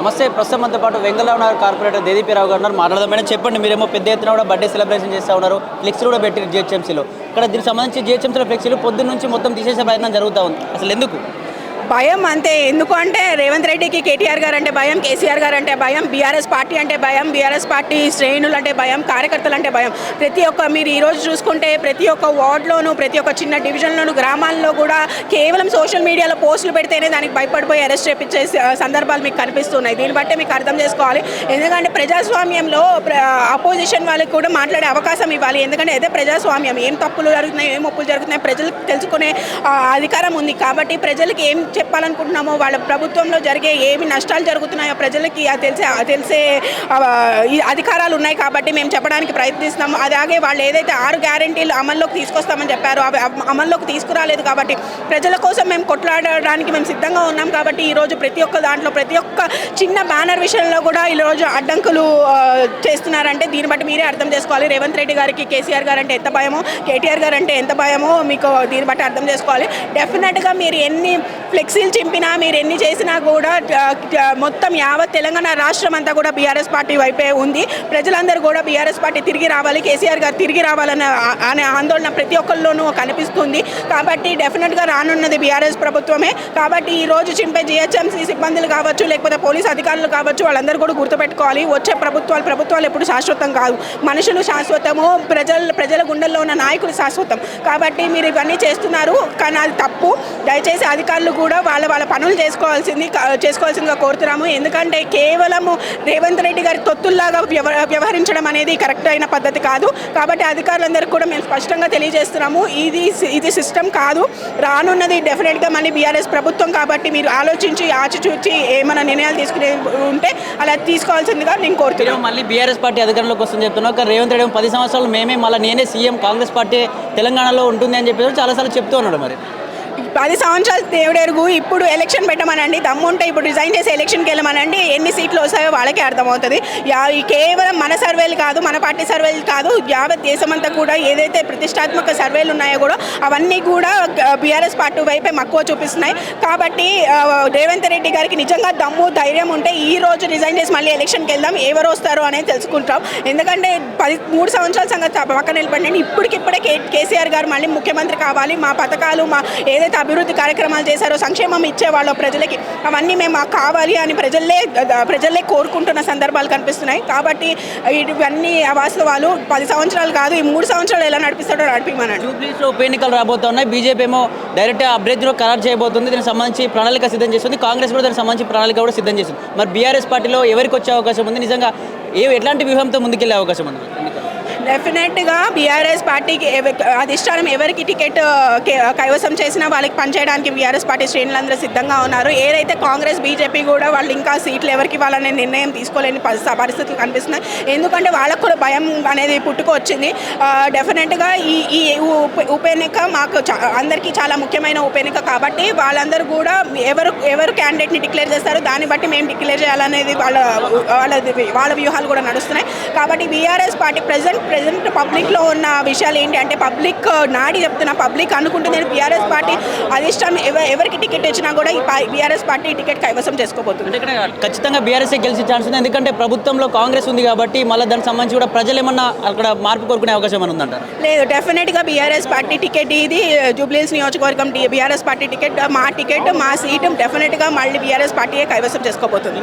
నమస్తే. ప్రస్తుతం మనతో పాటు వెంగళరావు నగర్ కార్పొరేటర్ దేదీపీరావు గారు మాట్లాడదాం. మేడం చెప్పండి, మీరేమో పెద్ద ఎత్తున కూడా బర్త్డే సెలబ్రేషన్ చేస్తూ ఉన్నారు, ఫ్లెక్సీలు కూడా పెట్టారు జిహెచ్ఎంసీలో. ఇక్కడ దీనికి సంబంధించి జిహెచ్ఎంసీలో ఫ్లెక్సీలు పొద్దున్న నుంచి మొత్తం తీసేసే ప్రయత్నం జరుగుతూ ఉంది. అసలు ఎందుకు భయం? అంతే. ఎందుకు అంటే రేవంత్ రెడ్డికి కేటీఆర్ గారు అంటే భయం, కేసీఆర్ గారు అంటే భయం, బీఆర్ఎస్ పార్టీ అంటే భయం, బీఆర్ఎస్ పార్టీ శ్రేణులు అంటే భయం, కార్యకర్తలు అంటే భయం. ప్రతి ఒక్క మీరు ఈరోజు చూసుకుంటే ప్రతి ఒక్క వార్డులోనూ, ప్రతి ఒక్క చిన్న డివిజన్లోనూ, గ్రామాల్లో కూడా కేవలం సోషల్ మీడియాలో పోస్టులు పెడితేనే దానికి భయపడిపోయి అరెస్ట్ చేపించే సందర్భాలు మీకు కనిపిస్తున్నాయి. దీన్ని బట్టే మీకు అర్థం చేసుకోవాలి. ఎందుకంటే ప్రజాస్వామ్యంలో అపోజిషన్ వాళ్ళకి కూడా మాట్లాడే అవకాశం ఇవ్వాలి. ఎందుకంటే అదే ప్రజాస్వామ్యం. ఏం తప్పులు జరుగుతున్నాయి, ఏం ఒప్పులు జరుగుతున్నాయి ప్రజలకు తెలుసుకునే అధికారం ఉంది. కాబట్టి ప్రజలకు ఏం చెప్పాలనుకుంటున్నామో, వాళ్ళ ప్రభుత్వంలో జరిగే ఏమి నష్టాలు జరుగుతున్నాయో ప్రజలకి తెలిసే అధికారాలు ఉన్నాయి. కాబట్టి మేము చెప్పడానికి ప్రయత్నిస్తున్నాము. అలాగే వాళ్ళు ఏదైతే 6 గ్యారెంటీలు అమల్లోకి తీసుకొస్తామని చెప్పారో అవి అమల్లోకి తీసుకురాలేదు. కాబట్టి ప్రజల కోసం మేము కొట్లాడడానికి మేము సిద్ధంగా ఉన్నాం. కాబట్టి ఈరోజు ప్రతి ఒక్క దాంట్లో, ప్రతి ఒక్క చిన్న బ్యానర్ విషయంలో కూడా ఈరోజు అడ్డంకులు చేస్తున్నారంటే దీన్ని బట్టి మీరే అర్థం చేసుకోవాలి. రేవంత్ రెడ్డి గారికి కేసీఆర్ గారు అంటే ఎంత భయమో, కేటీఆర్ గారు అంటే ఎంత భయమో మీకు దీన్ని బట్టి అర్థం చేసుకోవాలి. డెఫినెట్గా మీరు ఎన్ని ఫ్లెక్సీలు చింపినా, మీరు ఎన్ని చేసినా కూడా మొత్తం యావత్ తెలంగాణ రాష్ట్రం అంతా కూడా బీఆర్ఎస్ పార్టీ వైపే ఉంది. ప్రజలందరూ కూడా బీఆర్ఎస్ పార్టీ తిరిగి రావాలి, కేసీఆర్ గారు తిరిగి రావాలనే ఆందోళన ప్రతి ఒక్కరిలోనూ కనిపిస్తుంది. కాబట్టి డెఫినెట్గా రానున్నది బీఆర్ఎస్ ప్రభుత్వమే. కాబట్టి ఈరోజు చింపే జిహెచ్ఎంసీ సిబ్బందులు కావచ్చు, లేకపోతే పోలీస్ అధికారులు కావచ్చు, వాళ్ళందరూ కూడా గుర్తుపెట్టుకోవాలి, వచ్చే ప్రభుత్వాలు ఎప్పుడు శాశ్వతం కాదు. మనుషులు శాశ్వతము, ప్రజల గుండెల్లో ఉన్న నాయకులు శాశ్వతం. కాబట్టి మీరు ఇవన్నీ చేస్తున్నారు, కానీ అది తప్పు. దయచేసి అధికారులు కూడా వాళ్ళ పనులు చేసుకోవాల్సిందిగా కోరుతున్నాము. ఎందుకంటే కేవలము రేవంత్ రెడ్డి గారి తొత్తుల్లాగా వ్యవహరించడం అనేది కరెక్ట్ అయిన పద్ధతి కాదు. కాబట్టి అధికారులందరికీ కూడా మేము స్పష్టంగా తెలియజేస్తున్నాము, ఇది సిస్టమ్ కాదు. రానున్నది డెఫినెట్గా మళ్ళీ బీఆర్ఎస్ ప్రభుత్వం. కాబట్టి మీరు ఆలోచించి ఆచిచూచి ఏమైనా నిర్ణయాలు తీసుకునే ఉంటే అలా తీసుకోవాల్సిందిగా నేను కోరుతున్నాను. మళ్ళీ బీఆర్ఎస్ పార్టీ అధికారంలోకి వస్తుందని చెప్తున్నాం. కానీ రేవంత్ రెడ్డి 10 సంవత్సరాలు మళ్ళీ నేనే సీఎం, కాంగ్రెస్ పార్టీ తెలంగాణలో ఉంటుంది అని చెప్పి చాలాసార్లు చెప్తూ ఉన్నాడు. మరి 10 సంవత్సరాలు దేవుడెరుగు. ఇప్పుడు ఎలక్షన్ పెట్టమనండి, దమ్ముంటే ఇప్పుడు రిజైన్ చేసి ఎలక్షన్కి వెళ్ళమనండి, ఎన్ని సీట్లు వస్తాయో వాళ్ళకే అర్థమవుతుంది. కేవలం మన సర్వేలు కాదు, మన పార్టీ సర్వేలు కాదు, యావత్ దేశమంతా కూడా ఏదైతే ప్రతిష్టాత్మక సర్వేలు ఉన్నాయో కూడా అవన్నీ కూడా బీఆర్ఎస్ పార్టీ వైపే మక్కువ చూపిస్తున్నాయి. కాబట్టి రేవంత్ రెడ్డి గారికి నిజంగా దమ్ము ధైర్యం ఉంటే ఈ రోజు రిజైన్ చేసి మళ్ళీ ఎలక్షన్కి వెళ్దాం, ఎవరు వస్తారో అనేది తెలుసుకుంటాం. ఎందుకంటే 3 సంవత్సరాల సంగతి పక్కన నిలబడి ఇప్పటికిప్పుడే కేసీఆర్ గారు మళ్ళీ ముఖ్యమంత్రి కావాలి, మా పథకాలు, మా ఏదైతే అభివృద్ధి కార్యక్రమాలు చేశారో, సంక్షేమం ఇచ్చేవాళ్ళు ప్రజలకి, అవన్నీ మేము కావాలి అని ప్రజలే కోరుకుంటున్న సందర్భాలు కనిపిస్తున్నాయి. కాబట్టి ఇవన్నీ అవాస్తవాలు. 10 సంవత్సరాలు కాదు, ఈ 3 సంవత్సరాలు ఎలా నడిపిస్తాడో నడిపిమన్నాడు. జూబ్లీస్లో ఉప ఎన్నికలు రాబోతున్నాయి. బీజేపీ ఏమో డైరెక్ట్ అభ్యర్థిలో ఖరారు చేయబోతుంది, దీనికి సంబంధించి ప్రణాళిక సిద్ధం చేస్తుంది. కాంగ్రెస్ కూడా దానికి సంబంధించి ప్రణాళిక కూడా సిద్ధం చేస్తుంది. మరి బీఆర్ఎస్ పార్టీలో ఎవరికి వచ్చే అవకాశం ఉంది? నిజంగా ఎట్లాంటి వ్యూహంతో ముందుకెళ్లే అవకాశం ఉంది? డెఫినెట్గా బీఆర్ఎస్ పార్టీకి అధిష్టానం ఎవరికి టికెట్ కైవసం చేసినా వాళ్ళకి పనిచేయడానికి బీఆర్ఎస్ పార్టీ శ్రేణులందరూ సిద్ధంగా ఉన్నారు. ఏదైతే కాంగ్రెస్, బీజేపీ కూడా వాళ్ళు ఇంకా సీట్లు ఎవరికి ఇవ్వాలనే నిర్ణయం తీసుకోలేని పరిస్థితులు కనిపిస్తున్నాయి. ఎందుకంటే వాళ్ళకు కూడా భయం అనేది పుట్టుకొచ్చింది. డెఫినెట్గా ఈ ఉప ఎన్నిక మాకు అందరికీ చాలా ముఖ్యమైన ఉప ఎన్నిక. కాబట్టి వాళ్ళందరూ కూడా ఎవరు క్యాండిడేట్ని డిక్లేర్ చేస్తారో దాన్ని బట్టి మేము డిక్లేర్ చేయాలనేది వాళ్ళ వ్యూహాలు కూడా నడుస్తున్నాయి. కాబట్టి బీఆర్ఎస్ పార్టీ ప్రజెంట్ పబ్లిక్లో ఉన్న విషయాలు ఏంటి అంటే, పబ్లిక్ నాడి చెప్తున్నా, పబ్లిక్ అనుకుంటుంది బీఆర్ఎస్ పార్టీ అధిష్టానం ఎవరికి టికెట్ ఇచ్చినా కూడా ఈ బీఆర్ఎస్ పార్టీ టికెట్ కైవసం చేసుకోబోతుంది. ఇక్కడ ఖచ్చితంగా బీఆర్ఎస్ గెలిచే ఛాన్స్ ఉంది. ఎందుకంటే ప్రభుత్వంలో కాంగ్రెస్ ఉంది కాబట్టి మళ్ళీ దానికి సంబంధించి కూడా ప్రజలు ఏమన్నా అక్కడ మార్పు కోరుకునే అవకాశం ఏమైనా ఉందంటారు? లేదు, డెఫినెట్గా బీఆర్ఎస్ పార్టీ టికెట్ ఇది జూబ్లీహిల్స్ నియోజకవర్గం బీఆర్ఎస్ పార్టీ టికెట్, మా సీటు డెఫినెట్గా మళ్ళీ బీఆర్ఎస్ పార్టీయే కైవసం చేసుకోబోతుంది.